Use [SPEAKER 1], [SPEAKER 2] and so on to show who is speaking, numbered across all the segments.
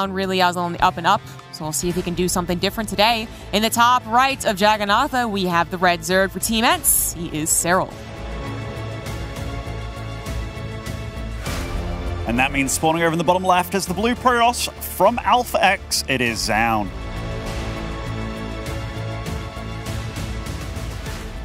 [SPEAKER 1] really is on the up and up, so we'll see if he can do something different today. In the top right of Jagannatha, we have the red Zerg for Team Ents. He is Serral.
[SPEAKER 2] And that means spawning over in the bottom left as the blue Protoss from Alpha X, it is Zoun.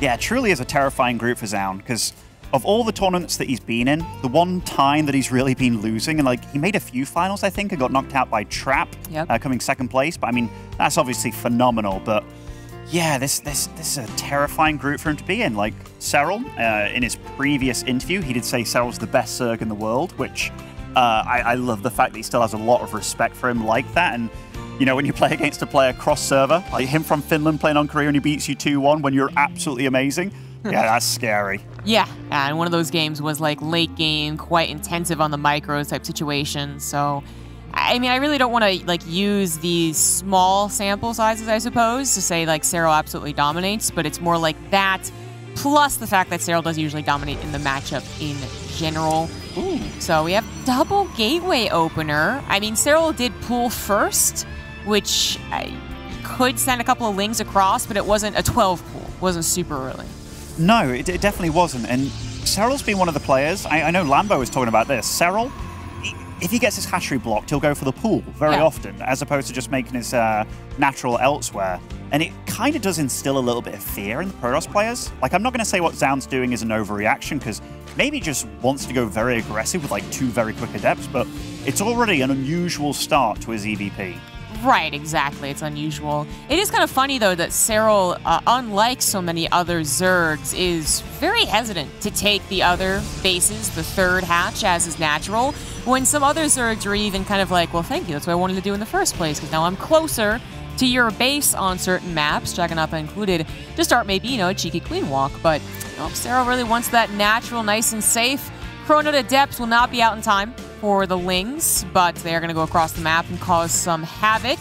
[SPEAKER 2] Yeah, it truly is a terrifying group for Zoun, because of all the tournaments that he's been in, the one time that he's really been losing, and like he made a few finals, I think, and got knocked out by Trap, coming second place. But I mean, that's obviously phenomenal. But yeah, this is a terrifying group for him to be in. Like Serral, in his previous interview, he did say Serral's the best Zerg in the world, which I love the fact that he still has a lot of respect for him like that. And you know, when you play against a player cross-server, like him from Finland playing on Korea and he beats you 2-1 when you're absolutely amazing, yeah, that's scary.
[SPEAKER 1] Yeah, and one of those games was like late game, quite intensive on the micros type situation. So, I mean, I really don't want to like use these small sample sizes, I suppose, to say like Serral absolutely dominates, but it's more like that, plus the fact that Serral does usually dominate in the matchup in general.
[SPEAKER 2] Ooh.
[SPEAKER 1] So we have double gateway opener. I mean, Serral did pull first, which I could send a couple of lings across, but it wasn't a 12 pull. It wasn't super early.
[SPEAKER 2] No, it definitely wasn't. And Serral's been one of the players. I know Lambo was talking about this. Serral, if he gets his hatchery blocked, he'll go for the pool very often, as opposed to just making his natural elsewhere. And it kind of does instill a little bit of fear in the Protoss players. Like, I'm not going to say what Zoun's doing is an overreaction, because maybe he just wants to go very aggressive with like 2 very quick adepts, but it's already an unusual start to his EVP.
[SPEAKER 1] Right, exactly. It's unusual. It is kind of funny, though, that Serral, unlike so many other Zergs, is very hesitant to take the other bases, the third hatch, as is natural, when some other Zergs are even kind of like, well, thank you, that's what I wanted to do in the first place, because now I'm closer to your base on certain maps, Jagannatha included, to start maybe, you know, a cheeky queen walk. But Serral really wants that natural, nice and safe. Chrono to depths will not be out in time for the lings, but they are going to go across the map and cause some havoc.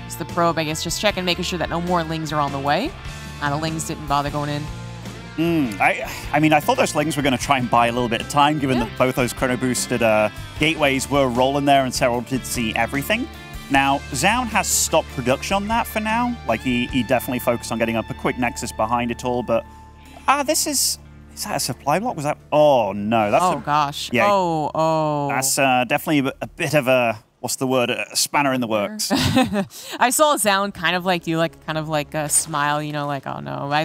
[SPEAKER 1] It's the probe, I guess, just checking, making sure that no more lings are on the way. The lings didn't bother going in.
[SPEAKER 2] I mean, I thought those lings were going to try and buy a little bit of time, given that both those chrono-boosted gateways were rolling there and Serral did see everything. Now, Zoun has stopped production on that for now. Like, he definitely focused on getting up a quick nexus behind it all, but this is... Is that a supply block? Was that... Oh, no. That's
[SPEAKER 1] gosh.
[SPEAKER 2] Yeah.
[SPEAKER 1] Oh.
[SPEAKER 2] That's definitely a bit of a... What's the word? A spanner in the works.
[SPEAKER 1] I saw Zoun kind of like do kind of like a smile, you know, like, oh no. I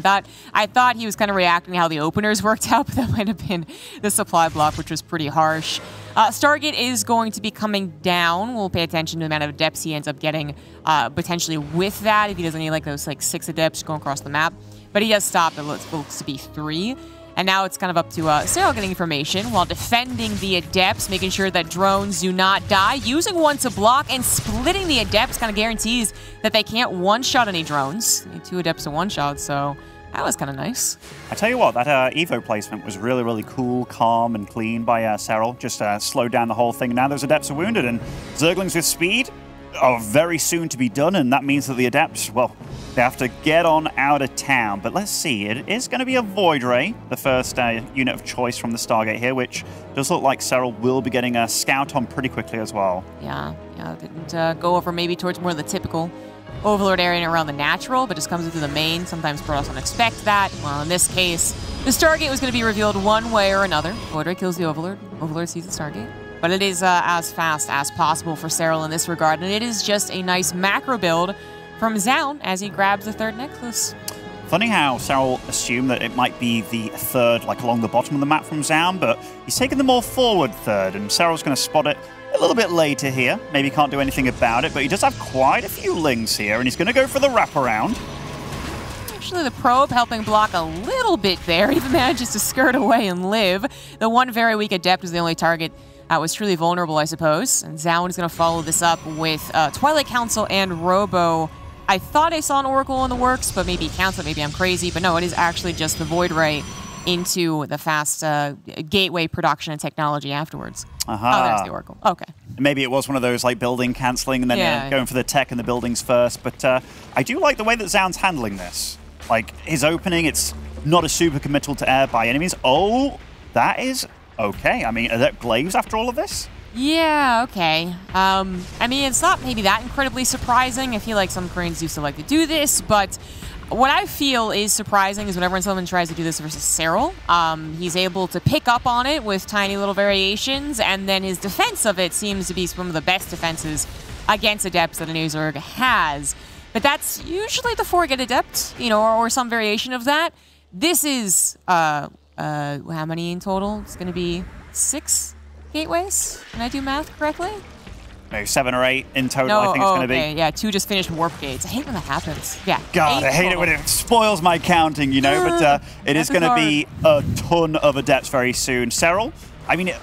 [SPEAKER 1] thought he was kind of reacting to how the openers worked out, but that might have been the supply block, which was pretty harsh. Stargate is going to be coming down. We'll pay attention to the amount of adepts he ends up getting potentially with that, if he doesn't need like those like 6 adepts going across the map. But he has stopped. It looks to be 3. And now it's kind of up to Serral getting information while defending the adepts, making sure that drones do not die. Using one to block and splitting the adepts kind of guarantees that they can't one-shot any drones. 2 adepts to one-shot, so that was kind of nice.
[SPEAKER 2] I tell you what, that Evo placement was really, really cool, calm, and clean by Serral. Just slowed down the whole thing. Now those adepts are wounded, and Zerglings with speed are very soon to be done, and that means that the adepts, well, they have to get on out of town. But let's see, it is going to be a Void Ray, the first unit of choice from the Stargate here, which does look like Serral will be getting a scout on pretty quickly as well. Yeah,
[SPEAKER 1] didn't go over maybe towards more of the typical Overlord area and around the natural, but just comes into the main. Sometimes Protoss don't expect that. Well, in this case, the Stargate was going to be revealed one way or another. Void Ray kills the Overlord. Overlord sees the Stargate. But it is as fast as possible for Serral in this regard, and it is just a nice macro build from Zoun as he grabs the 3rd necklace.
[SPEAKER 2] Funny how Serral assumed that it might be the 3rd, like along the bottom of the map from Zoun, but he's taking the more forward 3rd, and Serral's going to spot it a little bit later here. Maybe can't do anything about it, but he does have quite a few lings here, and he's going to go for the wraparound.
[SPEAKER 1] Actually, the probe helping block a little bit there. He manages to skirt away and live. The one very weak adept was the only target was truly vulnerable, I suppose. And Zoun is going to follow this up with Twilight Council and Robo. I thought I saw an Oracle in the works, but maybe it counts it, maybe I'm crazy. But no, it is actually just the Void Ray into the fast gateway production and technology afterwards. Oh, there's the Oracle. Okay.
[SPEAKER 2] Maybe it was one of those like building cancelling and then going for the tech and the buildings first. But I do like the way that Zoun's handling this. Like, his opening, it's not a super committal to air by any means. Oh, that is... Okay, I mean, are there glaives after all of this?
[SPEAKER 1] Yeah, okay. I mean, it's not maybe that incredibly surprising. I feel like some Koreans used to like to do this, but what I feel is surprising is whenever someone tries to do this versus Serral, he's able to pick up on it with tiny little variations, and then his defense of it seems to be some of the best defenses against Adepts that an Zerg has. But that's usually the 4-gate Adept, you know, or some variation of that. This is, how many in total? It's going to be 6 gateways? Can I do math correctly?
[SPEAKER 2] Maybe 7 or 8 in total, I think it's going to be.
[SPEAKER 1] Yeah, 2 just finished warp gates. I hate when that happens. Yeah.
[SPEAKER 2] God, I hate it when it spoils my counting, you know, but it is going to be a ton of Adepts very soon. Serral, I mean,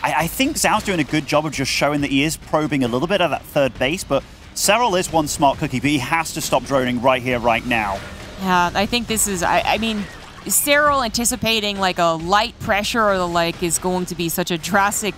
[SPEAKER 2] I think Zoun's doing a good job of just showing that he is probing a little bit at that 3rd base, but Serral is one smart cookie, but he has to stop droning right here, right now.
[SPEAKER 1] Yeah, I think this is, I mean, Serral anticipating like a light pressure or the like is going to be such a drastic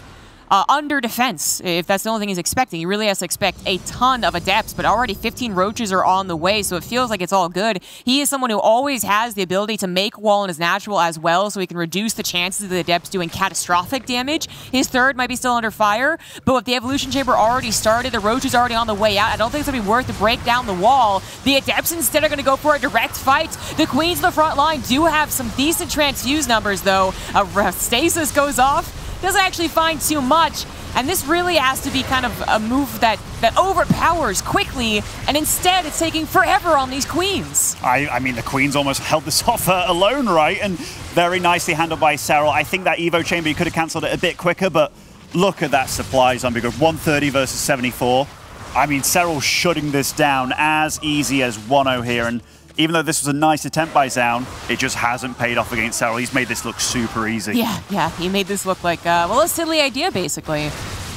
[SPEAKER 1] under defense, if that's the only thing he's expecting. He really has to expect a ton of Adepts, but already 15 Roaches are on the way, so it feels like it's all good. He is someone who always has the ability to make wall in his natural as well, so he can reduce the chances of the Adepts doing catastrophic damage. His 3rd might be still under fire, but with the Evolution Chamber already started, the Roach is already on the way out. I don't think it's going to be worth to break down the wall. The Adepts instead are going to go for a direct fight. The Queens in the front line do have some decent transfuse numbers, though. A stasis goes off. Doesn't actually find too much, and this really has to be kind of a move that overpowers quickly, and instead it's taking forever on these Queens.
[SPEAKER 2] I mean, the Queens almost held this off alone, right? And very nicely handled by Serral. I think that Evo Chamber, you could have cancelled it a bit quicker, but look at that supply zombie group. 130 versus 74. I mean, Serral shutting this down as easy as 1-0 here, and even though this was a nice attempt by Zoun, it just hasn't paid off against Serral. He's made this look super easy.
[SPEAKER 1] Yeah, he made this look like, well, a silly idea, basically.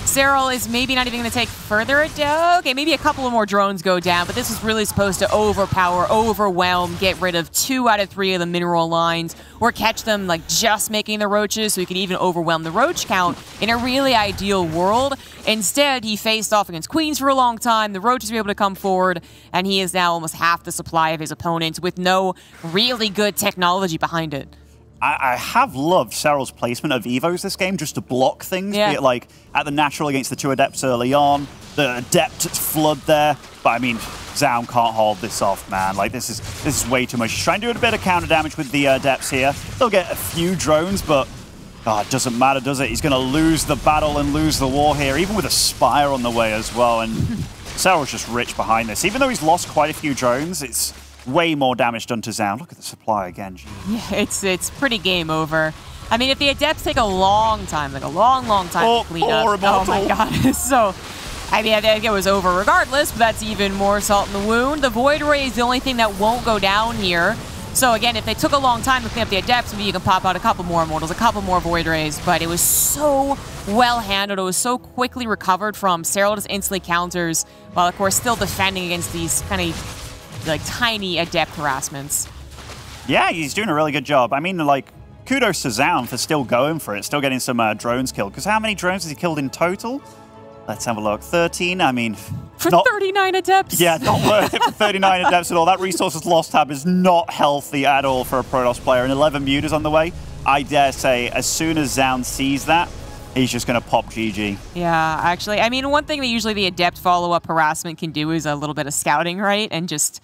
[SPEAKER 1] Serral is maybe not even going to take further. Okay, maybe a couple of more drones go down, but this was really supposed to overpower, overwhelm, get rid of 2 out of 3 of the mineral lines, or catch them like just making the Roaches, so he could even overwhelm the Roach count in a really ideal world. Instead, he faced off against Queens for a long time, the Roaches were able to come forward, and he is now almost half the supply of his opponents with no really good technology behind it.
[SPEAKER 2] I have loved Serral's placement of Evos this game, just to block things, be it like at the natural against the 2 Adepts early on, the Adept flood there, but I mean, Zoun can't hold this off, man. Like, this is way too much. He's trying to do a bit of counter damage with the Adepts here. They'll get a few drones, but it doesn't matter, does it? He's going to lose the battle and lose the war here, even with a Spire on the way as well, and Serral's just rich behind this. Even though he's lost quite a few drones, it's way more damage done to Zoun. Look at the supply again. Geez.
[SPEAKER 1] Yeah, it's pretty game over. I mean, if the Adepts take a long time, like a long time to clean up. Oh my god. So, I mean, I think it was over regardless, but that's even more salt in the wound. The Void Ray is the only thing that won't go down here. So again, if they took a long time to clean up the Adepts, maybe you can pop out a couple more Immortals, a couple more Void Rays, but it was so well handled. It was so quickly recovered from. Serral just instantly counters, while of course still defending against these kind of like tiny Adept harassments.
[SPEAKER 2] Yeah, he's doing a really good job. I mean, like, kudos to Zoun for still going for it, still getting some drones killed. Because how many drones has he killed in total? Let's have a look. 13, I mean...
[SPEAKER 1] For 39 Adepts?
[SPEAKER 2] Yeah, not worth it for 39 Adepts at all. That resources lost tab is not healthy at all for a Protoss player. And 11 Mutas on the way. I dare say, as soon as Zoun sees that, he's just going to pop GG.
[SPEAKER 1] Yeah, actually, I mean, one thing that usually the Adept follow-up harassment can do is a little bit of scouting, right? And just...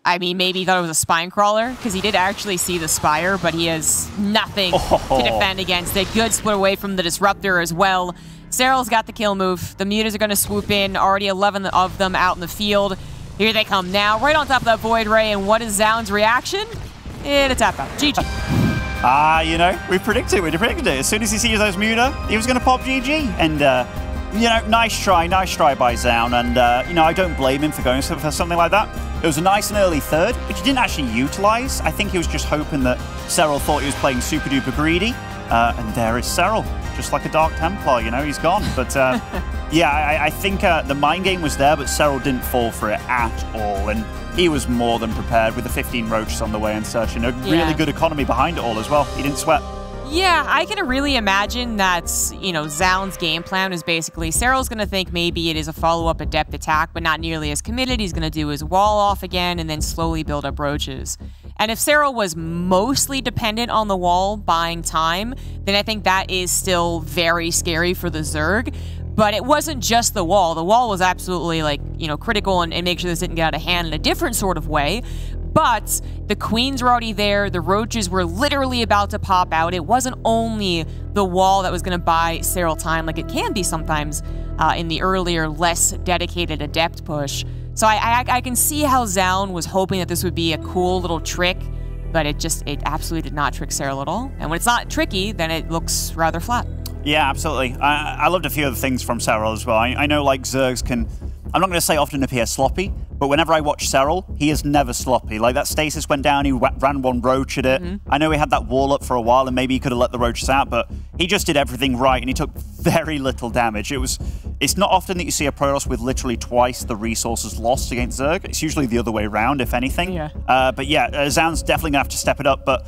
[SPEAKER 1] I mean, maybe he thought it was a Spine Crawler, because he did actually see the Spire, but he has nothing to defend against it. Good split away from the Disruptor as well. Serral's got the kill move. The Mutas are going to swoop in. Already 11 of them out in the field. Here they come now, right on top of that Void Ray, and what is Zoun's reaction? It'll tap out. GG.
[SPEAKER 2] You know, we predicted it. As soon as he sees those Muta, he was going to pop GG. And, you know, nice try by Zoun. And, you know, I don't blame him for going for something like that. It was a nice and early 3rd, which he didn't actually utilize. I think he was just hoping that Serral thought he was playing super duper greedy. And there is Serral, just like a Dark Templar, you know, he's gone. But, yeah, I think the mind game was there, but Serral didn't fall for it at all. And he was more than prepared with the 15 Roaches on the way and such. And a really good economy behind it all as well. He didn't sweat.
[SPEAKER 1] Yeah, I can really imagine that, you know, Zoun's game plan is basically Serral's going to think maybe it is a follow-up Adept attack, but not nearly as committed. He's going to do his wall off again and then slowly build up Roaches. And if Serral was mostly dependent on the wall buying time, then I think that is still very scary for the Zerg. But it wasn't just the wall. The wall was absolutely, like, you know, critical and make sure this didn't get out of hand in a different sort of way. But the queens were already there. The roaches were literally about to pop out. It wasn't only the wall that was going to buy Serral time, like it can be sometimes in the earlier, less dedicated adept push. So I can see how Zoun was hoping that this would be a cool little trick, but it absolutely did not trick Serral at all. And when it's not tricky, then it looks rather flat.
[SPEAKER 2] Yeah, absolutely. I loved a few other things from Serral as well. I know, like, Zergs can, I'm not going to say often appear sloppy, but whenever I watch Serral, he is never sloppy. Like, that stasis went down, he ran one roach at it. I know he had that wall up for a while, and maybe he could have let the roaches out, but he just did everything right, and he took very little damage. It's not often that you see a Protoss with literally twice the resources lost against Zerg. It's usually the other way around, if anything.
[SPEAKER 1] Yeah.
[SPEAKER 2] But yeah, Zoun's definitely going to have to step it up, but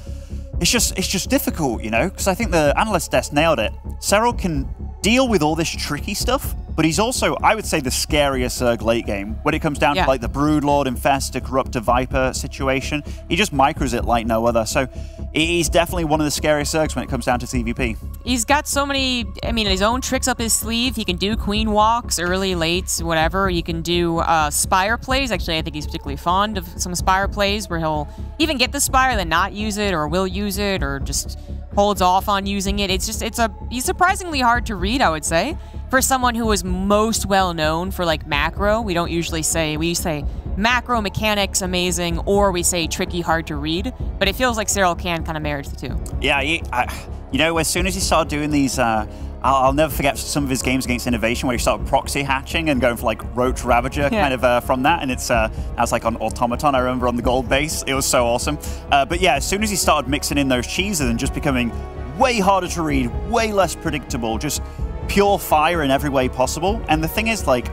[SPEAKER 2] it's just difficult, you know, because I think the analyst desk nailed it. Serral can deal with all this tricky stuff, but he's also, I would say, the scariest Zerg late game. When it comes down to, like, the Broodlord, Infestor, Corruptor, Viper situation, he just micros it like no other. So he's definitely one of the scariest Zergs when it comes down to CVP.
[SPEAKER 1] He's got so many, I mean, his own tricks up his sleeve. He can do queen walks, early, late, whatever. He can do Spire plays. Actually, I think he's particularly fond of some Spire plays where he'll even get the Spire, then not use it, or will use it, or just holds off on using it. He's surprisingly hard to read, I would say. For someone who is most well known for, like, macro, we say macro mechanics amazing, or we say tricky, hard to read, but it feels like Serral can kind of marry the two.
[SPEAKER 2] Yeah, you know, as soon as he started doing these, I'll never forget some of his games against Innovation where he started proxy hatching and going for, like, Roach Ravager kind of from that, and I was like on Automaton, I remember, on the gold base. It was so awesome. But yeah, as soon as he started mixing in those cheeses and just becoming way harder to read, way less predictable, just pure fire in every way possible. And the thing is, like,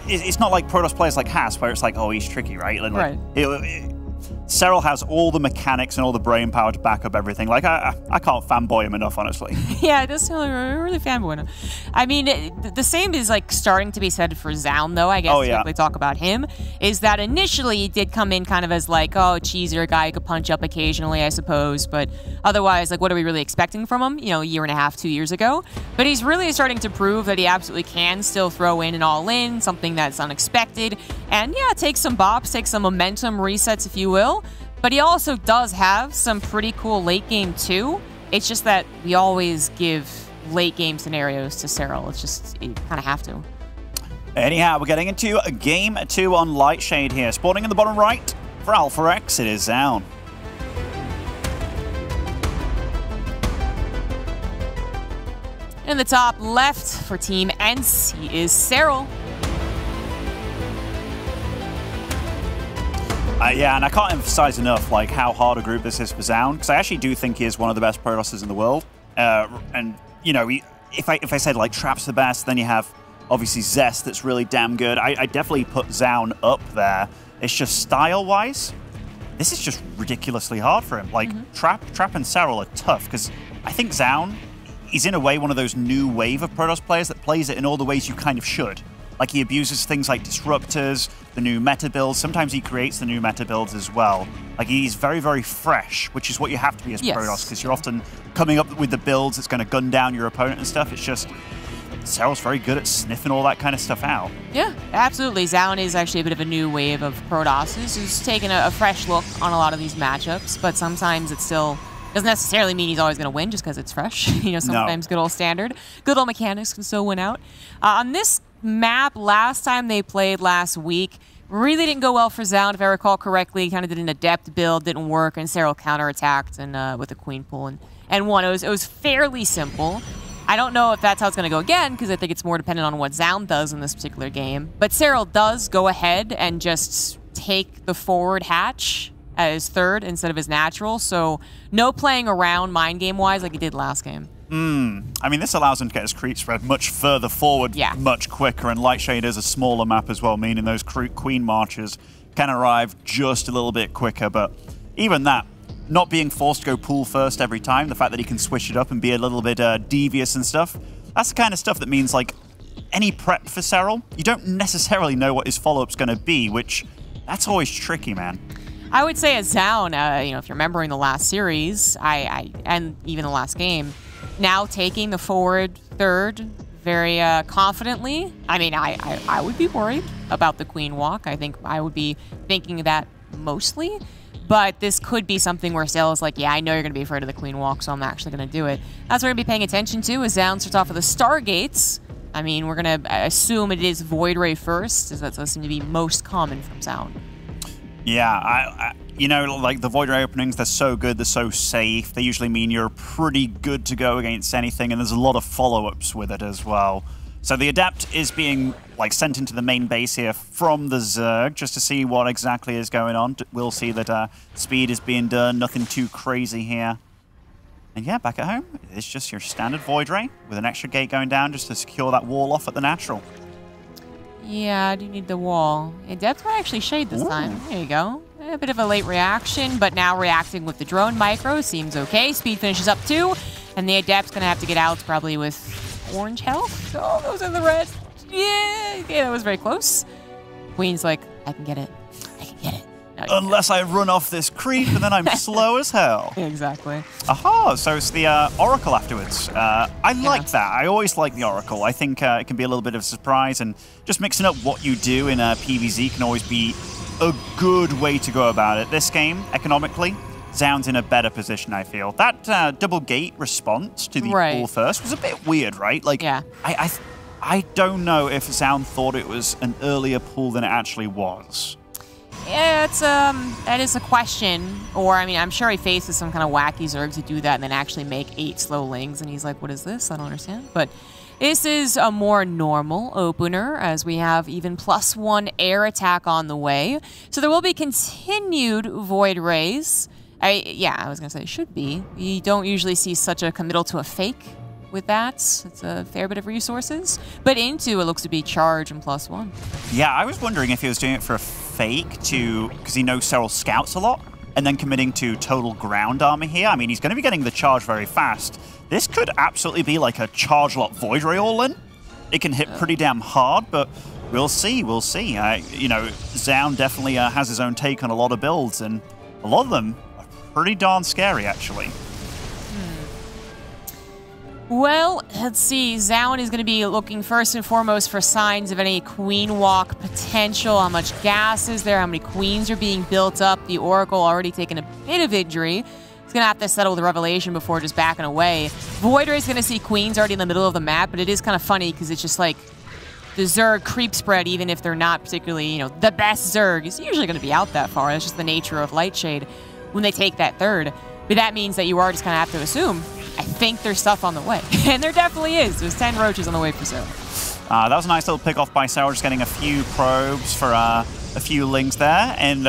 [SPEAKER 2] it's not like Protoss players like Haas, where it's like, oh, he's tricky, right? And, like, Serral has all the mechanics and all the brain power to back up everything. Like, I can't fanboy him enough, honestly.
[SPEAKER 1] Yeah, it does feel really fanboy him. I mean, the same is, like, starting to be said for Zoun, though, I guess, if we talk about him, is that initially he did come in kind of as, like, oh, cheesier guy who could punch up occasionally, I suppose, but otherwise, like, what are we really expecting from him, you know, a year and a half, 2 years ago? But he's really starting to prove that he absolutely can still throw in an all-in, something that's unexpected, and yeah, take some bops, take some momentum resets, if you will. But he also does have some pretty cool late game too. It's just that we always give late game scenarios to Serral. It's just, you kind of have to.
[SPEAKER 2] Anyhow, we're getting into game 2 on Lightshade here. Spawning in the bottom right for Alpha X, it is Zoun.
[SPEAKER 1] In the top left for Team NC is Serral.
[SPEAKER 2] Yeah, and I can't emphasize enough, like, how hard a group this is for Zoun, because I actually do think he is one of the best Protosses in the world. And, you know, if I said, like, Trap's the best, then you have, obviously, Zest that's really damn good. I definitely put Zoun up there. It's just style-wise, this is just ridiculously hard for him. Like, Trap and Serral are tough, because I think Zoun is, in a way, one of those new wave of Protoss players that plays it in all the ways you kind of should. Like, he abuses things like disruptors, the new meta builds. Sometimes he creates the new meta builds as well. Like, he's very, very fresh, which is what you have to be as Protoss, because you're often coming up with the builds that's going to gun down your opponent and stuff. It's just, Serral's very good at sniffing all that kind of stuff out.
[SPEAKER 1] Yeah, absolutely. Zoun is actually a bit of a new wave of Protosses who's taken a fresh look on a lot of these matchups, but sometimes it still doesn't necessarily mean he's always going to win just because it's fresh. You know, sometimes good old standard, good old mechanics can still win out. On this map, last time they played last week, really didn't go well for Zoun, if I recall correctly. Kind of did an adept build, didn't work, and Serral counterattacked and with a queen pull and won. It was fairly simple. I don't know if that's how it's going to go again, because I think it's more dependent on what Zoun does in this particular game. But Serral does go ahead and just take the forward hatch as third instead of his natural, so no playing around mind game-wise like he did last game.
[SPEAKER 2] I mean, this allows him to get his creep spread much further forward, much quicker, and Lightshade is a smaller map as well, meaning those queen marches can arrive just a little bit quicker, but even that, not being forced to go pool first every time, the fact that he can switch it up and be a little bit devious and stuff, that's the kind of stuff that means, like, any prep for Serral, you don't necessarily know what his follow-up's going to be, which, that's always tricky, man.
[SPEAKER 1] I would say as Zoun, you know, if you're remembering the last series, and even the last game, now taking the forward third, very confidently. I mean, I would be worried about the queen walk. I think I would be thinking that mostly. But this could be something where Serral is like, yeah, I know you're going to be afraid of the queen walk, so I'm actually going to do it. That's what we're going to be paying attention to as Zoun starts off with the Stargates. I mean, we're going to assume it is Void Ray first, as that does seem to be most common from Zoun.
[SPEAKER 2] Yeah, you know, like the Void Ray openings, they're so good, they're so safe. They usually mean you're pretty good to go against anything, and there's a lot of follow-ups with it as well. So the Adept is being like sent into the main base here from the Zerg just to see what exactly is going on. We'll see that speed is being done, nothing too crazy here. And yeah, back at home, it's just your standard Void Ray with an extra gate going down just to secure that wall off at the natural.
[SPEAKER 1] Yeah, I do need the wall. Adept might actually shade this time. There you go. A bit of a late reaction, but now reacting with the drone micro seems okay. Speed finishes up too, and the Adept's going to have to get out probably with orange health. Oh, those are the red. Yeah, okay, that was very close. Queen's like, I can get it. I can get it. No,
[SPEAKER 2] unless I run off this creep and then I'm slow as hell.
[SPEAKER 1] Exactly.
[SPEAKER 2] Aha, so it's the Oracle afterwards. I like that. I always like the Oracle. I think it can be a little bit of a surprise, and just mixing up what you do in PvZ can always be a good way to go about it. This game, economically, Zoun's in a better position, I feel. That double gate response to the pull first was a bit weird, right? Like,
[SPEAKER 1] yeah.
[SPEAKER 2] I don't know if Zoun thought it was an earlier pull than it actually was.
[SPEAKER 1] Yeah, it's that is a question. Or, I mean, I'm sure he faces some kind of wacky Zergs who do that and then actually make 8 slow lings, and he's like, what is this? I don't understand. But this is a more normal opener, as we have even +1 air attack on the way. So there will be continued Void Rays. I was going to say it should be. You don't usually see such a committal to a fake with that. It's a fair bit of resources. But into it looks to be charge and +1.
[SPEAKER 2] Yeah, I was wondering if he was doing it for a fake because he knows Serral scouts a lot, and then committing to total ground armor here. I mean, he's going to be getting the charge very fast. This could absolutely be like a charge lot Void Ray all-in. It can hit pretty damn hard, but we'll see, we'll see. You know, Zoun definitely has his own take on a lot of builds, and a lot of them are pretty darn scary, actually.
[SPEAKER 1] Well, let's see. Zoun is going to be looking first and foremost for signs of any queen walk potential. How much gas is there? How many queens are being built up? The Oracle already taken a bit of injury. He's going to have to settle the Revelation before just backing away. Void Ray is going to see queens already in the middle of the map, but it is kind of funny because it's just like the Zerg creep spread, even if they're not particularly, you know, the best Zerg, is usually going to be out that far. That's just the nature of Lightshade when they take that third. But that means that you are just kind of have to assume, I think there's stuff on the way. And there definitely is. There's 10 roaches on the way for Serral.
[SPEAKER 2] That was a nice little pick off by Serral, just getting a few probes for a few lings there. And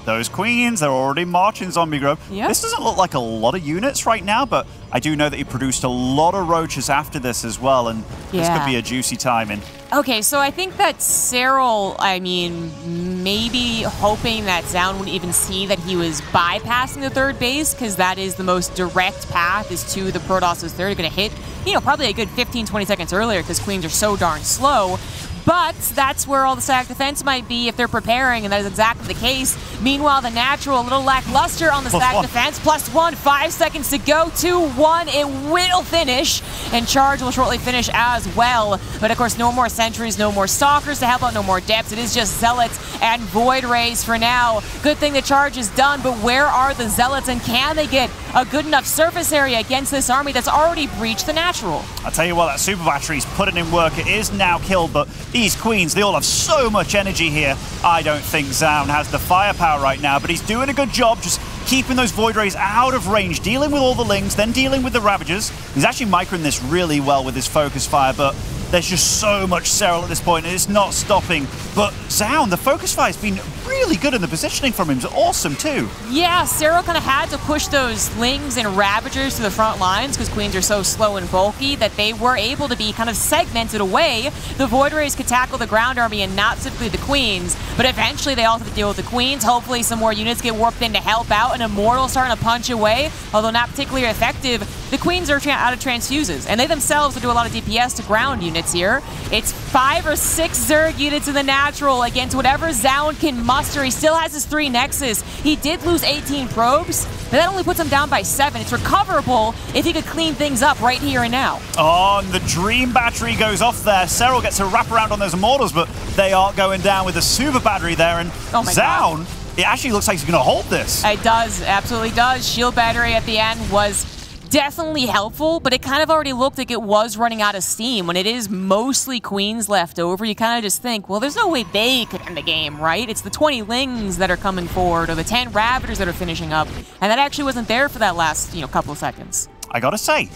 [SPEAKER 2] those queens, they're already marching Zombie Grove. Yep. This doesn't look like a lot of units right now, but I do know that he produced a lot of roaches after this as well, and this could be a juicy timing.
[SPEAKER 1] Okay, so I think that Serral, I mean, maybe hoping that Zoun wouldn't even see that he was bypassing the third base, because that is the most direct path is to the Protoss' third. You're going to hit, you know, probably a good 15-20 seconds earlier, because queens are so darn slow. But that's where all the stack defense might be if they're preparing, and that is exactly the case. Meanwhile, the natural, a little lackluster on the stack defense. +1, 5 seconds to go. 2-1, it will finish, and charge will shortly finish as well. But of course, no more sentries, no more stalkers to help out, no more depths. It is just zealots and Void Rays for now. Good thing the charge is done, but where are the zealots, and can they get a good enough surface area against this army that's already breached the natural?
[SPEAKER 2] I'll tell you what, that super battery's putting in work. It is now killed, but these queens, they all have so much energy here. I don't think Zoun has the firepower right now, but he's doing a good job just keeping those Void Rays out of range, dealing with all the lings, then dealing with the Ravagers. He's actually microing this really well with his focus fire, but there's just so much Serral at this point, and it's not stopping. But Zoun, the focus fire has been really good, and the positioning from him is awesome too. Yeah,
[SPEAKER 1] Serral kind of had to push those lings and Ravagers to the front lines because queens are so slow and bulky that they were able to be kind of segmented away. The Void Rays could tackle the ground army and not specifically the queens, but eventually they also have to deal with the queens. Hopefully some more units get warped in to help out, and Immortal starting to punch away, although not particularly effective. the Queens are out of transfuses, and they themselves will do a lot of DPS to ground units here. It's 5 or 6 Zerg units in the natural against whatever Zoun can muster. He still has his 3 Nexus. He did lose 18 probes, but that only puts him down by 7. It's recoverable if he could clean things up right here and now.
[SPEAKER 2] Oh, and the Dream Battery goes off there. Serral gets a wraparound on those Immortals, but they are going down with the Super Battery there, and Zoun, it actually looks like he's going to hold this.
[SPEAKER 1] It does, absolutely does. Shield Battery at the end was definitely helpful, but it kind of already looked like it was running out of steam. When it is mostly Queens left over, you kind of just think, well, there's no way they could end the game, right? It's the 20 Lings that are coming forward, or the 10 Ravagers that are finishing up, and that actually wasn't there for that last, couple of seconds.
[SPEAKER 2] I gotta say,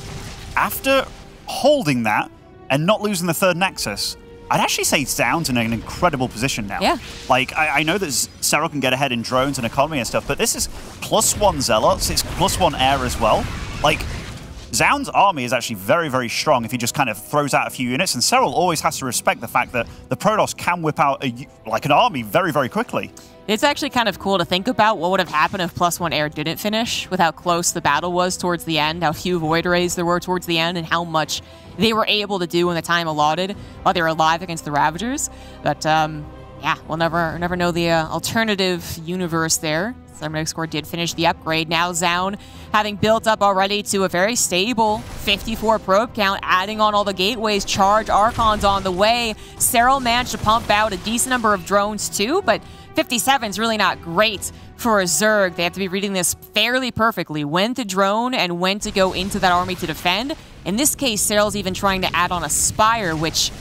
[SPEAKER 2] after holding that and not losing the 3rd Nexus, I'd actually say Zoun's in an incredible position now.
[SPEAKER 1] Yeah.
[SPEAKER 2] Like, I know that Serral can get ahead in drones and economy and stuff, but this is +1 Zealots, it's +1 air as well. Like, Zoun's army is actually very, very strong if he just kind of throws out a few units, and Serral always has to respect the fact that the Protoss can whip out an army very, very quickly.
[SPEAKER 1] It's actually kind of cool to think about what would have happened if +1 air didn't finish, with how close the battle was towards the end, how few Void Rays there were towards the end, and how much they were able to do in the time allotted while they were alive against the Ravagers. But, yeah, we'll never know the alternative universe there. Cybernetics Core did finish the upgrade. Now Zoun, having built up already to a very stable 54 probe count, adding on all the gateways, charge Archons on the way. Serral managed to pump out a decent number of drones too, but 57 is really not great for a Zerg. They have to be reading this fairly perfectly, when to drone and when to go into that army to defend. In this case, Serral's even trying to add on a Spire, which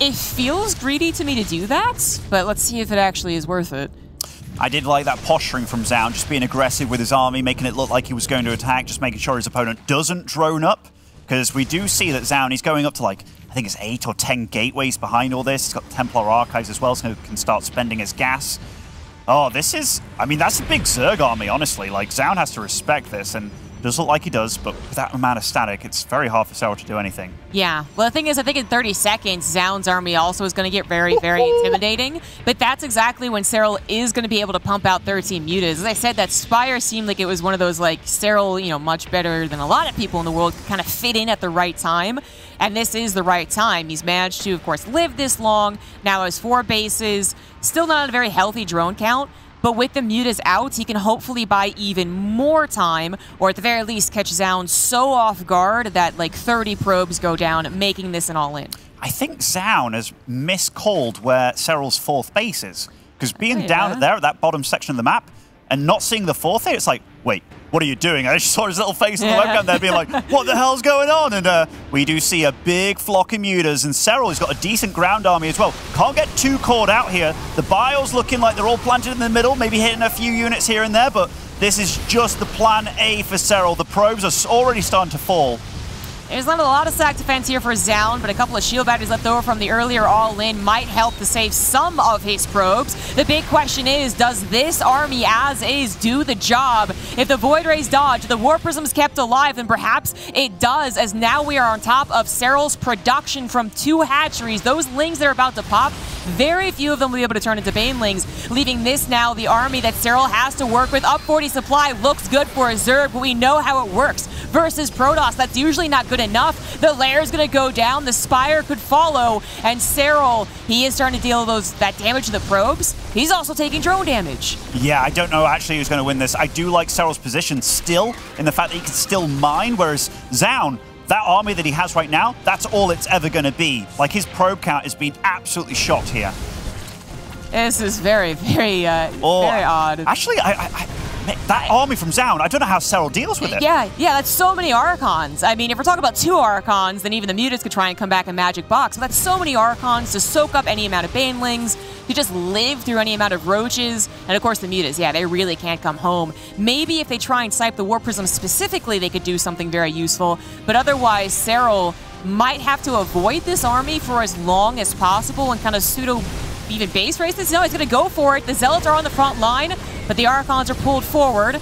[SPEAKER 1] it feels greedy to me to do that, but let's see if it actually is worth it.
[SPEAKER 2] I did like that posturing from Zoun, just being aggressive with his army, making it look like he was going to attack, just making sure his opponent doesn't drone up. Because we do see that Zoun, he's going up to like, I think it's 8 or 10 gateways behind all this. He's got Templar Archives as well, so he can start spending his gas. Oh, this is, I mean, that's a big Zerg army, honestly. Like, Zoun has to respect this, and it does look like he does, but with that amount of static, it's very hard for Serral to do anything.
[SPEAKER 1] Yeah. Well, the thing is, I think in 30 seconds, Zoun's army also is going to get very, very intimidating. But that's exactly when Serral is going to be able to pump out 13 mutas. As I said, that Spire seemed like it was one of those, like, Serral, much better than a lot of people in the world, kind of fit in at the right time. And this is the right time. He's managed to, of course, live this long. Now has 4 bases. Still not a very healthy drone count. But with the mutas out, he can hopefully buy even more time, or at the very least catch Zoun so off guard that like 30 probes go down, making this an all-in.
[SPEAKER 2] I think Zoun has miscalled where Serral's 4th base is. Because being down there at that bottom section of the map and not seeing the 4th there, it's like, wait, what are you doing? I just saw his little face on the webcam there being like, what the hell's going on? And we do see a big flock of mutas, and Serral has got a decent ground army as well. Can't get too caught out here. The bios looking like they're all planted in the middle, maybe hitting a few units here and there, but this is just the plan A for Serral. The probes are already starting to fall.
[SPEAKER 1] There's not a lot of sack defense here for Zoun, but a couple of shield batteries left over from the earlier all-in might help to save some of his probes. The big question is, does this army as is do the job? If the Void Rays dodge, the War Prism's kept alive, then perhaps it does, as now we are on top of Serral's production from 2 hatcheries. Those Lings that are about to pop, very few of them will be able to turn into Banelings, leaving this now the army that Serral has to work with. Up 40 supply looks good for a Zerg, but we know how it works. Versus Protoss, that's usually not good enough. The Lair's going to go down, the Spire could follow, and Serral, he is starting to deal that damage to the probes. He's also taking drone damage.
[SPEAKER 2] Yeah, I don't know actually who's going to win this. I do like Serral's position still, in the fact that he can still mine, whereas Zoun, that army that he has right now, that's all it's ever going to be. Like, his probe count has been absolutely shot here.
[SPEAKER 1] This is very, very, very odd.
[SPEAKER 2] Actually, that army from Zoun, I don't know how Serral deals with it.
[SPEAKER 1] Yeah, that's so many Archons. I mean, if we're talking about 2 Archons, then even the mutas could try and come back in Magic Box. But that's so many Archons to soak up any amount of Banelings, to just live through any amount of Roaches. And of course the mutas, yeah, they really can't come home. Maybe if they try and snipe the War Prism specifically, they could do something very useful. But otherwise, Serral might have to avoid this army for as long as possible and kind of pseudo even base race this. No, he's going to go for it. The Zealots are on the front line, but the Archons are pulled forward.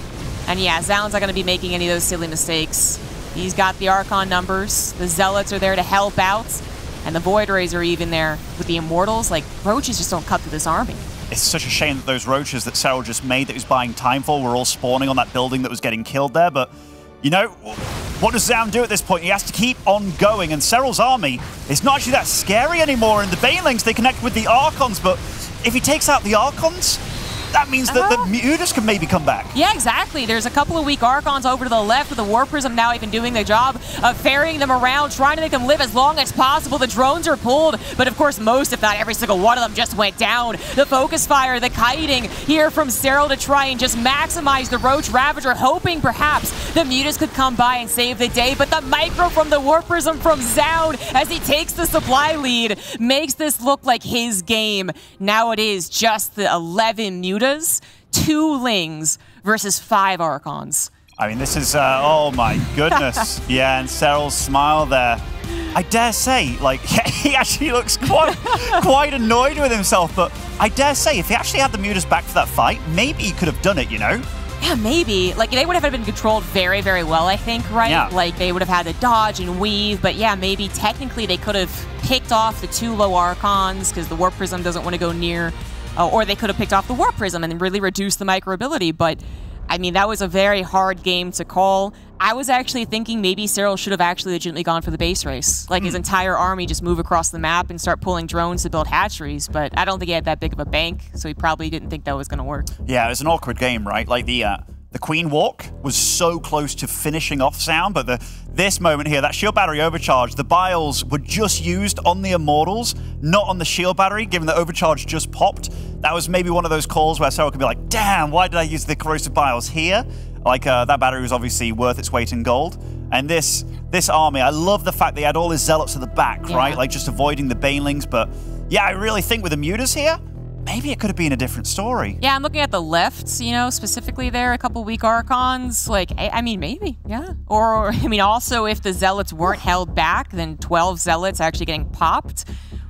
[SPEAKER 1] And yeah, Zoun's not going to be making any of those silly mistakes. He's got the Archon numbers. The Zealots are there to help out. And the Void Rays are even there with the Immortals. Like, Roaches just don't cut through this army.
[SPEAKER 2] It's such a shame that those Roaches that Serral just made that he was buying time for were all spawning on that building that was getting killed there. But, you know, what does Zoun do at this point? He has to keep on going, and Serral's army is not actually that scary anymore. And the Banelings, they connect with the Archons, but if he takes out the Archons, that means that the Mutas can maybe come back.
[SPEAKER 1] Yeah, exactly. There's a couple of weak Archons over to the left with the War Prism now even doing the job of ferrying them around, trying to make them live as long as possible. The drones are pulled, but of course most, if not every single one of them, just went down. The focus fire, the kiting here from Serral to try and just maximize the Roach Ravager, hoping perhaps the Mutas could come by and save the day, but the micro from the War Prism from Zoun as he takes the supply lead makes this look like his game. Now it is just the 11 Mutas, 2 Lings versus 5 Archons.
[SPEAKER 2] I mean, this is, oh my goodness. Yeah, and Serral's smile there. I dare say, like, he actually looks quite annoyed with himself, but I dare say, if he actually had the Mutas back for that fight, maybe he could have done it, you know?
[SPEAKER 1] Yeah, maybe. Like, they would have been controlled very, very well, I think, right?
[SPEAKER 2] Yeah.
[SPEAKER 1] Like, they would have had to dodge and weave, but yeah, maybe technically they could have picked off the 2 low Archons because the Warp Prism doesn't want to go near. Or they could have picked off the Warp Prism and really reduced the micro ability. But, I mean, that was a very hard game to call. I was actually thinking maybe Serral should have actually legitimately gone for the base race. Like, his entire army just move across the map and start pulling drones to build hatcheries. But I don't think he had that big of a bank, so he probably didn't think that was going to work.
[SPEAKER 2] Yeah, it was an awkward game, right? Like, the Queen Walk was so close to finishing off Zoun, but this moment here, that shield battery overcharge, the Biles were just used on the Immortals, not on the shield battery, given that overcharge just popped. That was maybe one of those calls where Serral could be like, damn, why did I use the corrosive Biles here? Like, that battery was obviously worth its weight in gold. And this army, I love the fact they had all his Zealots at the back, right? Like, just avoiding the Banelings. But, yeah, I really think with the Mutas here, maybe it could have been a different story.
[SPEAKER 1] Yeah, I'm looking at the left, you know, specifically there, a couple weak Archons. Like, I mean, maybe, yeah. Or, I mean, also, if the Zealots weren't held back, then 12 Zealots actually getting popped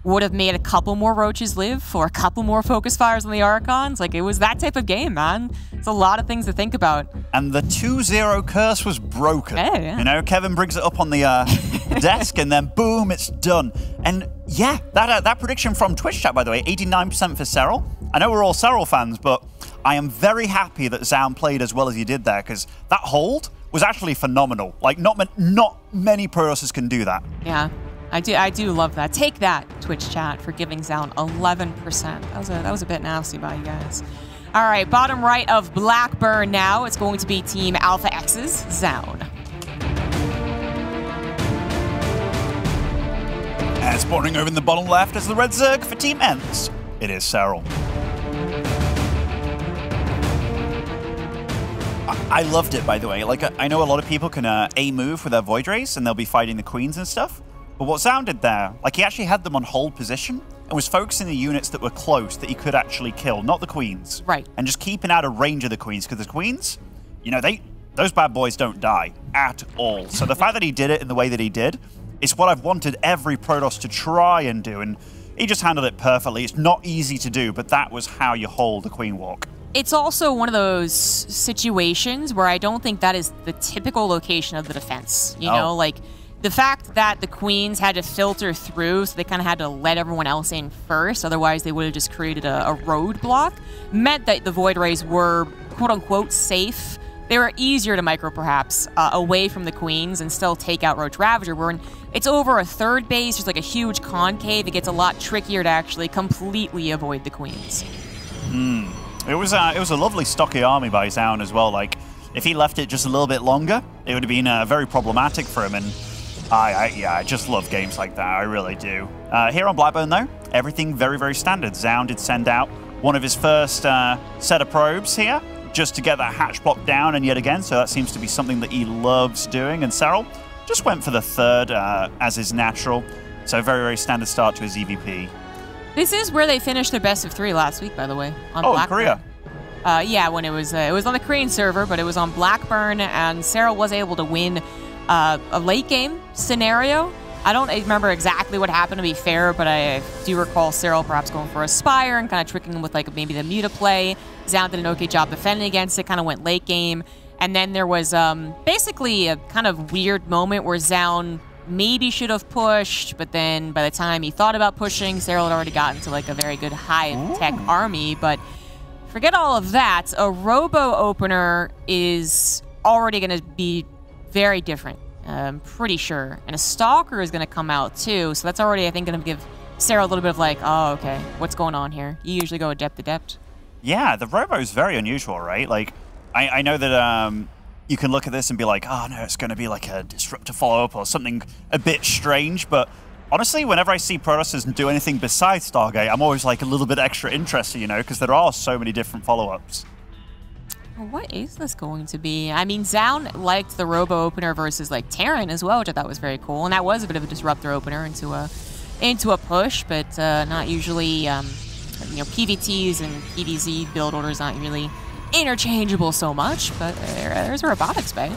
[SPEAKER 1] would have made a couple more Roaches live, or a couple more focus fires on the Archons. Like, it was that type of game, man. It's a lot of things to think about.
[SPEAKER 2] And the 2-0 curse was broken.
[SPEAKER 1] Hey, yeah.
[SPEAKER 2] You know, Kevin brings it up on the desk, and then boom, it's done. And yeah, that prediction from Twitch chat, by the way, 89% for Serral. I know we're all Serral fans, but I am very happy that Zoun played as well as he did there, because that hold was actually phenomenal. Like, not many Protossers can do that.
[SPEAKER 1] Yeah. I do love that. Take that, Twitch chat, for giving Zoun 11%. That was a bit nasty by you guys. All right, bottom right of Blackburn now. It's going to be Team Alpha X's Zoun.
[SPEAKER 2] And spawning over in the bottom left is the Red Zerg for Team Ents. It is Serral. I loved it, by the way. Like, I know a lot of people can A-move with their Void Rays, and they'll be fighting the Queens and stuff. But what Zoun did there, like, he actually had them on hold position and was focusing the units that were close that he could actually kill, not the Queens.
[SPEAKER 1] Right.
[SPEAKER 2] And just keeping out of range of the Queens, because the Queens, you know, those bad boys don't die at all. So the fact that he did it in the way that he did is what I've wanted every Protoss to try and do, and he just handled it perfectly. It's not easy to do, but that was how you hold the Queen Walk.
[SPEAKER 1] It's also one of those situations where I don't think that is the typical location of the defense. You know, like, the fact that the Queens had to filter through, so they kind of had to let everyone else in first, otherwise they would have just created a roadblock, meant that the Void Rays were, quote-unquote, safe. They were easier to micro, perhaps, away from the Queens and still take out Roach Ravager. Where it's over a third base, there's like a huge concave. It gets a lot trickier to actually completely avoid the Queens.
[SPEAKER 2] It was a lovely stocky army by Zoun as well. Like, if he left it just a little bit longer, it would have been very problematic for him. And I just love games like that. I really do. Here on Blackburn, though, everything very, very standard. Zoun did send out one of his first set of probes here, just to get that hatch block down, and yet again, so that seems to be something that he loves doing. And Serral just went for the third, as is natural. So very, very standard start to his EVP.
[SPEAKER 1] This is where they finished their best of 3 last week, by the way, on Blackburn.
[SPEAKER 2] Korea.
[SPEAKER 1] Yeah, when it was on the Korean server, but it was on Blackburn, and Serral was able to win a late game scenario. I don't remember exactly what happened, to be fair, but I do recall Serral perhaps going for a Spire and kind of tricking him with like maybe the Muta play. Zoun did an okay job defending against it, kind of went late game. And then there was basically a kind of weird moment where Zoun maybe should have pushed, but then by the time he thought about pushing, Serral had already gotten to like a very good high-tech army. But forget all of that. A Robo opener is already going to be very different I'm pretty sure. And a Stalker is going to come out too, so that's already, I think, going to give Serral a little bit of like, oh, okay, what's going on here? You usually go adept adept.
[SPEAKER 2] Yeah, the Robo is very unusual, right? Like, I know that you can look at this and be like, oh no, it's going to be like a Disruptor follow-up or something a bit strange, but honestly, whenever I see Protosses do anything besides Stargate, I'm always like a little bit extra interested, you know, because there are so many different follow-ups.
[SPEAKER 1] What is this going to be? I mean, Zoun liked the Robo opener versus like Terran as well, which I thought was very cool, and that was a bit of a Disruptor opener into a push, but not usually, you know, PVTs and PVZ build orders not really interchangeable so much, but there's a Robotics Bay.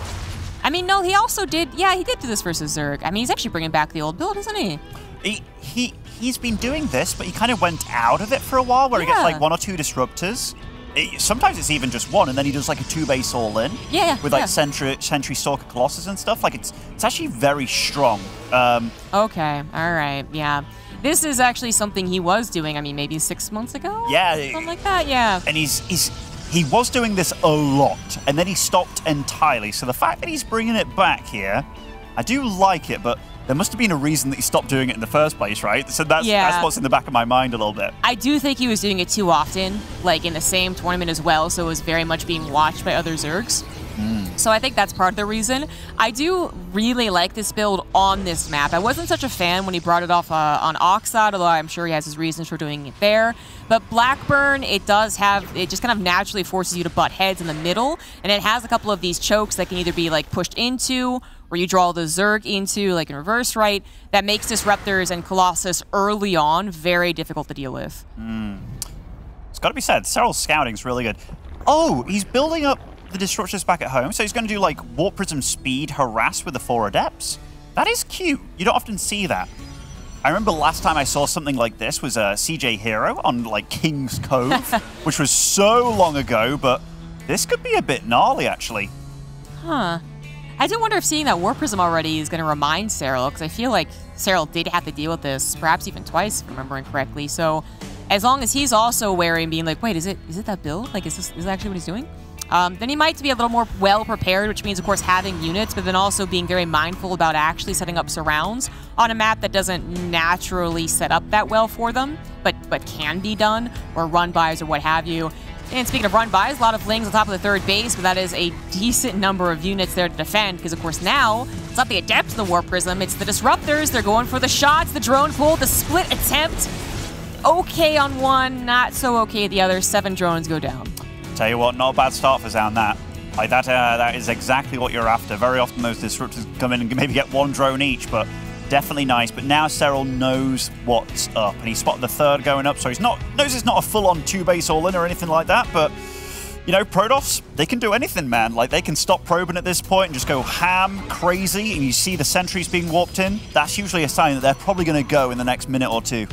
[SPEAKER 1] I mean, no, he also did, yeah, he did do this versus Zerg. I mean, he's actually bringing back the old build, isn't he?
[SPEAKER 2] He's been doing this, but he kind of went out of it for a while, where he gets like 1 or 2 Disruptors. Sometimes it's even just 1, and then he does like a 2-base all-in.
[SPEAKER 1] Yeah,
[SPEAKER 2] with like Sentry Stalker Colossus and stuff. Like, it's actually very strong.
[SPEAKER 1] Okay, all right, yeah. This is actually something he was doing, I mean, maybe 6 months ago?
[SPEAKER 2] Yeah.
[SPEAKER 1] Something like that, yeah.
[SPEAKER 2] And he was doing this a lot, and then he stopped entirely. So the fact that he's bringing it back here, I do like it, but there must have been a reason that he stopped doing it in the first place, right? So that's what's in the back of my mind a little bit.
[SPEAKER 1] I do think he was doing it too often, like in the same tournament as well, so it was very much being watched by other Zergs. So I think that's part of the reason. I do really like this build on this map. I wasn't such a fan when he brought it off on Oxide, although I'm sure he has his reasons for doing it there. But Blackburn, it just kind of naturally forces you to butt heads in the middle, and it has a couple of these chokes that can either be like pushed into, or you draw the Zerg into, like in reverse right, that makes Disruptors and Colossus early on very difficult to deal with.
[SPEAKER 2] It's got to be said, Serral's scouting is really good. Oh, he's building up the Disruptors back at home, so he's going to do like Warp Prism speed harass with the 4 Adepts. That is cute. You don't often see that. I remember last time I saw something like this was a CJ Hero on like King's Cove, which was so long ago, but this could be a bit gnarly actually.
[SPEAKER 1] Huh. I do wonder if seeing that Warp Prism already is going to remind Serral, because I feel like Serral did have to deal with this, perhaps even twice, if I'm remembering correctly. So as long as he's also wary and being like, wait, is it that build? Like, is this actually what he's doing? Then he might be a little more well-prepared, which means, of course, having units, but then also being very mindful about actually setting up surrounds on a map that doesn't naturally set up that well for them, but can be done, or run-bys or what have you. And speaking of run-bys, a lot of Lings on top of the 3rd base, but that is a decent number of units there to defend, because, of course, now it's not the Adepts in the Warp Prism, it's the Disruptors. They're going for the shots, the drone pull, the split attempt. Okay on one, not so okay the other. 7 drones go down.
[SPEAKER 2] Tell you what, not a bad start for Zoun, that. Like, that is exactly what you're after. Very often those Disruptors come in and maybe get 1 drone each, but definitely nice. But now Serral knows what's up, and he spotted the 3rd going up, so knows it's not a full-on 2-base all-in or anything like that, but, you know, Protoss, they can do anything, man. Like, they can stop probing at this point and just go ham, crazy, and you see the sentries being warped in. That's usually a sign that they're probably going to go in the next minute or 2.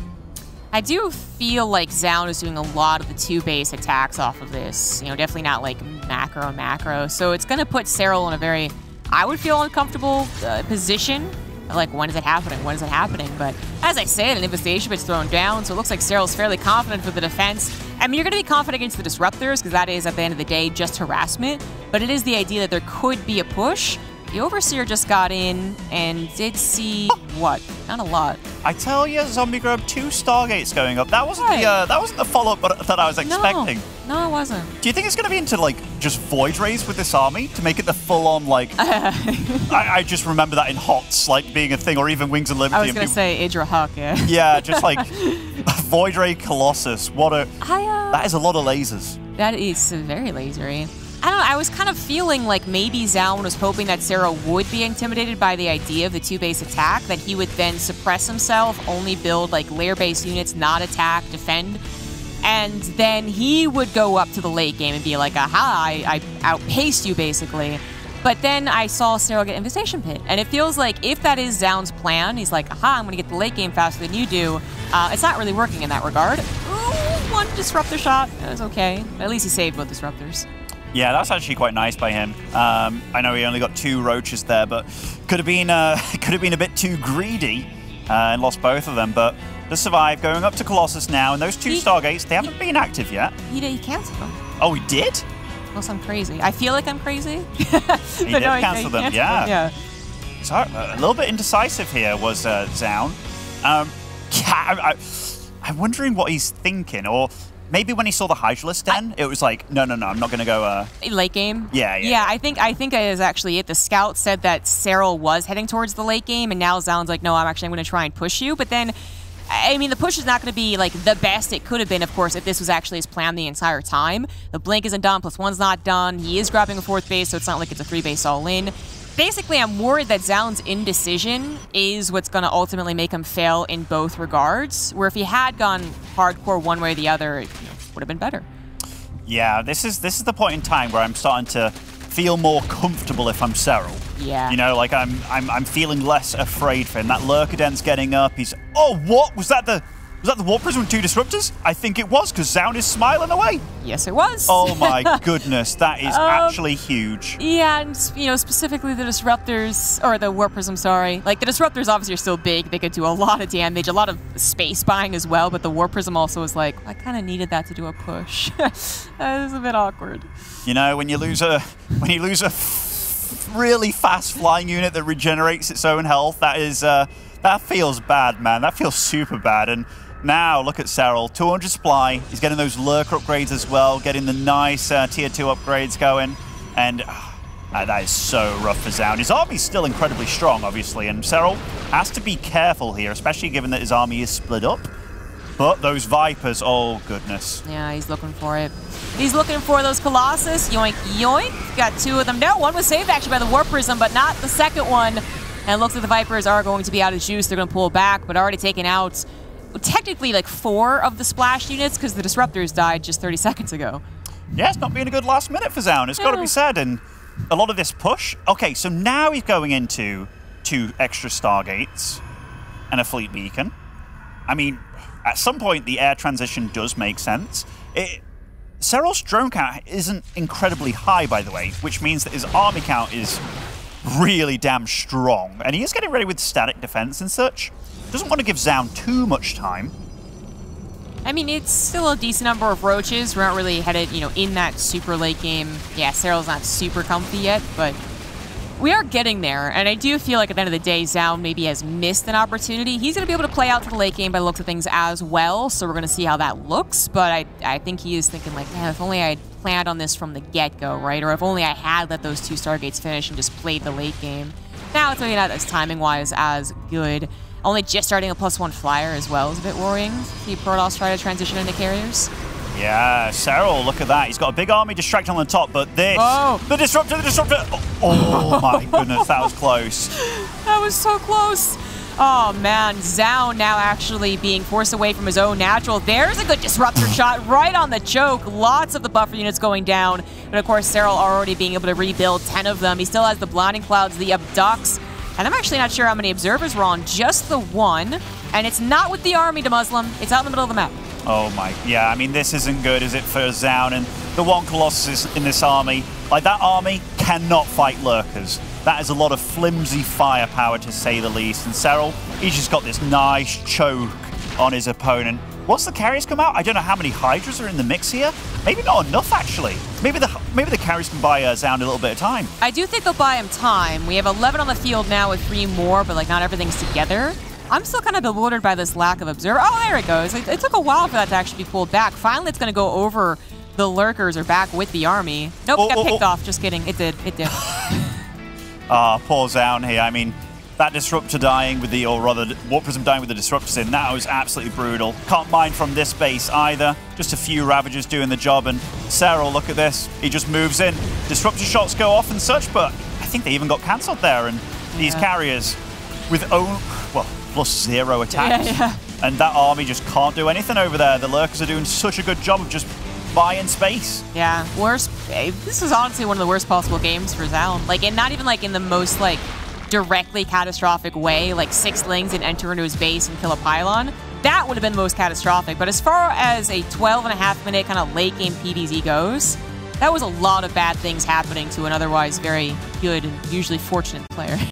[SPEAKER 1] I do feel like Zoun is doing a lot of the 2-base attacks off of this. You know, definitely not like macro. So it's going to put Serral in a very, I would feel, uncomfortable position. Like, when is it happening? When is it happening? But as I said, an Infestation Bit's thrown down, so it looks like Serral's fairly confident for the defense. I mean, you're going to be confident against the Disruptors, because that is, at the end of the day, just harassment. But it is the idea that there could be a push. The Overseer just got in and did see what? Not a lot.
[SPEAKER 2] I tell you, Zombie Grub, 2 Stargates going up. That wasn't the follow-up that I was expecting.
[SPEAKER 1] No, it wasn't.
[SPEAKER 2] Do you think it's going to be into like just Void Rays with this army to make it the full-on like? I just remember that in HOTS like being a thing, or even Wings of Liberty.
[SPEAKER 1] I was going to say Idra Huck, yeah.
[SPEAKER 2] Yeah, just like Void Ray Colossus. That is a lot of lasers.
[SPEAKER 1] That is very lasery. I don't know, I was kind of feeling like maybe Zoun was hoping that Serral would be intimidated by the idea of the 2-base attack, that he would then suppress himself, only build like layer-based units, not attack, defend, and then he would go up to the late game and be like, aha, I outpaced you basically. But then I saw Serral get Infestation Pit, and it feels like if that is Zoun's plan, he's like, aha, I'm going to get the late game faster than you do. It's not really working in that regard. Ooh, 1 Disruptor shot, that was okay. At least he saved both Disruptors.
[SPEAKER 2] Yeah, that's actually quite nice by him. I know he only got 2 roaches there, but could have been a bit too greedy and lost both of them. But to survive, going up to Colossus now, and those 2 Stargates, they haven't been active yet.
[SPEAKER 1] He canceled them.
[SPEAKER 2] Oh, he did?
[SPEAKER 1] Unless I'm crazy. I feel like I'm crazy.
[SPEAKER 2] He did cancel them, yeah. So a little bit indecisive here was Zoun. I'm wondering what he's thinking, or maybe when he saw the Hydralisk Den, it was like, no, I'm not going to go...
[SPEAKER 1] late game?
[SPEAKER 2] Yeah.
[SPEAKER 1] Yeah, I think it is actually it. The scout said that Serral was heading towards the late game, and now Zoun's like, no, I'm going to try and push you. But then, I mean, the push is not going to be, like, the best it could have been, of course, if this was actually his plan the entire time. The Blink isn't done, +1's not done. He is grabbing a 4th base, so it's not like it's a 3-base all-in. Basically, I'm worried that Zoun's indecision is what's going to ultimately make him fail in both regards, where if he had gone hardcore one way or the other, it would have been better. Yeah,
[SPEAKER 2] this is the point in time where I'm starting to feel more comfortable if I'm Serral.
[SPEAKER 1] Yeah.
[SPEAKER 2] You know, like I'm feeling less afraid for him. That Lurker Den's getting up. He's... Oh, what? Was that the Warp Prism with 2 Disruptors? I think it was, because Zoun is smiling away.
[SPEAKER 1] Yes, it was.
[SPEAKER 2] Oh my goodness, that is actually huge.
[SPEAKER 1] Yeah, and specifically the Disruptors, or the Warp Prism, sorry. Like, the Disruptors obviously are still big. They could do a lot of damage, a lot of space buying as well, but the Warp Prism also was like, I kind of needed that to do a push. That is a bit awkward.
[SPEAKER 2] You know, when you lose a really fast flying unit that regenerates its own health, that feels bad, man. That feels super bad. And now, look at Serral, 200 supply. He's getting those Lurker upgrades as well, getting the nice Tier 2 upgrades going. And that is so rough for Zoun. His army's still incredibly strong, obviously, and Serral has to be careful here, especially given that his army is split up. But those Vipers, oh goodness.
[SPEAKER 1] Yeah, he's looking for it. He's looking for those Colossus. Yoink, yoink. Got 2 of them. No, one was saved actually by the Warp Prism, but not the second one. And it looks like the Vipers are going to be out of juice. They're going to pull back, but already taken out technically like 4 of the splash units because the Disruptors died just 30 seconds ago.
[SPEAKER 2] Yeah, it's not been a good last minute for Zoun. It's got to be said. And a lot of this push. Okay, so now he's going into 2 extra Stargates and a Fleet Beacon. I mean, at some point, the air transition does make sense. Serral's drone count isn't incredibly high, by the way, which means that his army count is really damn strong. And he is getting ready with static defense and such. Doesn't want to give Zoun too much time.
[SPEAKER 1] I mean, it's still a decent number of roaches. We're not really headed, in that super late game. Yeah, Serral's not super comfy yet, but we are getting there. And I do feel like at the end of the day, Zoun maybe has missed an opportunity. He's going to be able to play out to the late game by the looks of things as well. So we're going to see how that looks. But I think he is thinking like, man, if only I had planned on this from the get-go, right? Or if only I had let those 2 Stargates finish and just played the late game. Now it's maybe not as timing-wise as good. Only just starting a +1 flyer as well is a bit worrying. See Protoss try to transition into carriers.
[SPEAKER 2] Yeah, Serral, look at that. He's got a big army distracted on the top, but this...
[SPEAKER 1] Oh.
[SPEAKER 2] The Disruptor! Oh my goodness, that was close.
[SPEAKER 1] That was so close. Oh man, Zoun now actually being forced away from his own natural. There's a good Disruptor shot right on the choke. Lots of the buffer units going down. But of course, Serral already being able to rebuild 10 of them. He still has the Blinding Clouds, the Abducts. And I'm actually not sure how many observers were on, just the 1. And it's not with the army to Muslim. It's out in the middle of the map.
[SPEAKER 2] Oh my, yeah, I mean, this isn't good, is it, for Zoun? And the 1 Colossus in this army, like, that army cannot fight Lurkers. That is a lot of flimsy firepower, to say the least. And Serral, he's just got this nice choke on his opponent. Once the carriers come out, I don't know how many Hydras are in the mix here. Maybe not enough, actually. Maybe the carriers can buy Zoun a little bit of time.
[SPEAKER 1] I do think they'll buy him time. We have 11 on the field now with 3 more, but, like, not everything's together. I'm still kind of bewildered by this lack of observer. Oh, there it goes. It took a while for that to actually be pulled back. Finally, it's going to go over the Lurkers or back with the army. Nope, got picked off. Just kidding. It did. It did.
[SPEAKER 2] Poor Zoun here. I mean, that Disruptor dying with the, or rather, Warp Prism dying with the Disruptors in, that was absolutely brutal. Can't mine from this base either. Just a few Ravagers doing the job, and Serral, look at this. He just moves in. Disruptor shots go off and such, but I think they even got cancelled there, and these carriers with +0 attacks.
[SPEAKER 1] Yeah.
[SPEAKER 2] And that army just can't do anything over there. The Lurkers are doing such a good job of just buying space.
[SPEAKER 1] Yeah, worst. This is honestly one of the worst possible games for Zoun. Like, and not even like in the most like directly catastrophic way, like 6 Lings and enter into his base and kill a pylon. That would have been the most catastrophic. But as far as a 12.5-minute kind of late game PvZ goes, that was a lot of bad things happening to an otherwise very good and usually fortunate player.